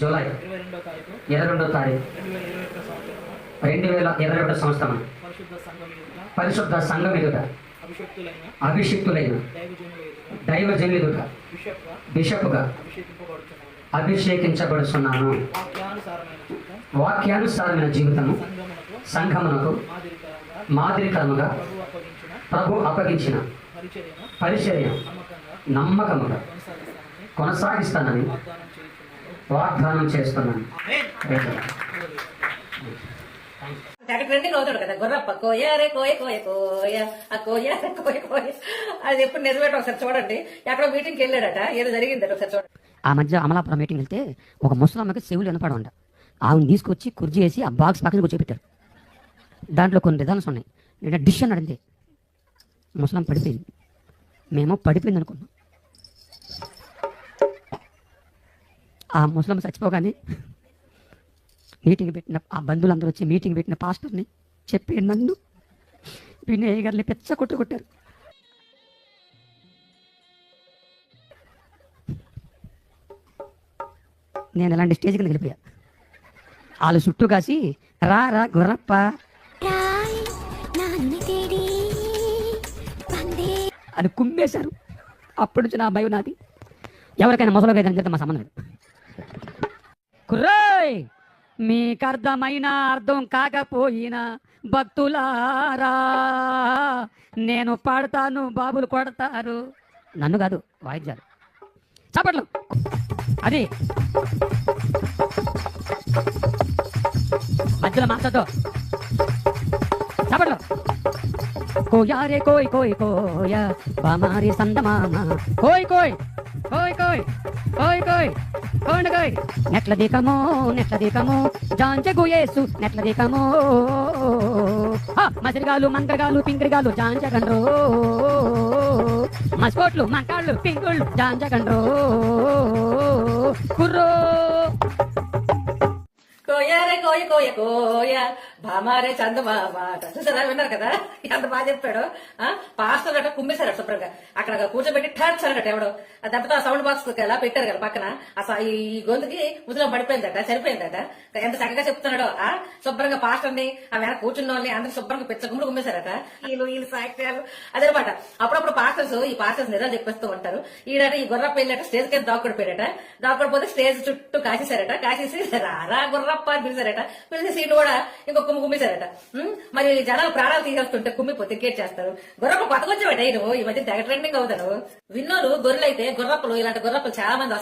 July 22వ తారీఖు 2021 సంవత్సరం పరిశుద్ధ సంఘం ఎదుట అభిషిక్తులైన దైవజనుల ఎదుట బిషప్గా అభిషేకించబడుతున్నాను. వాక్యానుసారమైన జీవితము సంఘమునకు మాదిరికరముగా ప్రభు అప్పగించిన పరిచర్య నమ్మకముగా కొనసాగిస్తానని వాగ్దానం చేస్తున్నాను. ట్రెండింగ్ అవుతాడు కదా గొర్రప్ప కోయారే కోయ కోయ కోయ ఆ కోయారే కోయ కోయ అది ఎప్పుడు నిజమేట ఒకసారి చూడండి. ఎక్కడో మీటింగ్కి వెళ్ళాడట, ఏదో జరిగిందట ఒకసారి చూడండి. ఆ మధ్య అమలాపురం మీటింగ్ వెళ్తే ఒక ముసలమ్మకి చెవులు వినపడమంట. ఆమెను తీసుకొచ్చి కుర్చీ వేసి ఆ బాక్స్ పక్కన కూర్చోబెట్టారు. దాంట్లో కొన్ని రిజల్ట్స్ ఉన్నాయి. నేను డిష్ అని అడిగితే ముసలం పడిపోయింది. మేము పడిపోయింది అనుకున్నాం. ఆ ముసలమ్మ చచ్చిపోగానే మీటింగ్ పెట్టిన ఆ బంధువులందరూ వచ్చి మీటింగ్ పెట్టిన పాస్టర్ని చెప్పి నన్ను వినయ్ గారిని పెచ్చ కొట్టారు. నేను ఎలాంటి స్టేజ్ కింద వెళ్ళిపోయా. వాళ్ళు చుట్టూ కాసి రా రా గుర్రప్ప అని కుమ్మేశారు. అప్పటి నుంచి నా భయం నాది. ఎవరికైనా మొదలుగా జరిగితే మా సంబంధం లేదు. కుర్రాయ్ మీకు అర్థమైనా అర్థం కాకపోయినా భక్తులారా నేను పాడతాను, బాబులు కొడతారు. నన్ను కాదు, వాయిద్యాలు చప్పట్లు. అది మధ్యలో మాట్లాడదు. చప్పట్లు. కోయారే కోయ్ కోయ్ కోయ బామారి సందమామ కోయ్ కోయ్ కోయ్ కోయ్ కోయ్ కోయ్ కోయ్ నెట్ల దీకము జాంజగు యేసు నెట్ల దీకము మసిరిగాలు మంగరగాలు పింగరిగాలు జాంజగండ్రో మస్కోట్లు మంకాళ్ళు పింగుళ్ళు జాంజగండ్రో కుర్రో కోయారే కోయ కోయ కోయ భామారే చందమామ. చూసారా, విన్నారు కదా ఎంత బాగా చెప్పాడు. పాస్టర్ అట కుమ్మేశారట శుభ్రంగా. అక్కడ కూర్చోబెట్టి ఠాచ్ అనట ఎవడో దెబ్బతో సౌండ్ బాక్స్ ఎలా పెట్టారు కదా పక్కన. అసలు ఈ గొంతుకి ముద్దులో పడిపోయిందట, చనిపోయిందట. ఎంత చక్కగా చెప్తున్నాడో. శుభ్రంగా పాస్టర్ని ఆ వెనక కూర్చున్న వాళ్ళని అందరూ శుభ్రంగా పిచ్చగుమ్ముడు కుమ్మేశారట. వీళ్ళు సాక్ష్యాలు అదనమాట. అప్పుడప్పుడు ఈ పాస్టర్స్ నిజాలు చెప్పేస్తూ ఉంటారు. ఈడట ఈ గుర్రప్ప వెళ్ళాట స్టేజ్ కింద దాక్కుడిపోయాడట. దాక్కుడిపోతే స్టేజ్ చుట్టూ కాసేశారట. కాసేసి రారా గుర్రప్ప అని పిలిచారట. పిలిచి సీట్లు కూడా ఇంకొక కుమ్మి కుమ్మేశారట. మరి జనాలు ప్రాణాలు తీసేస్తుంటే కుమ్మిపోతే క్రికెట్ చేస్తారు. గుర్రప్ప కొత్తకొచ్చావట ఈ మధ్య తెగ ట్రెండింగ్ అవుతారు. విన్నోలు గొర్రెలైతే గుర్రప్పలు, ఇలాంటి గుర్రప్పలు చాలా మంది వస్తారు.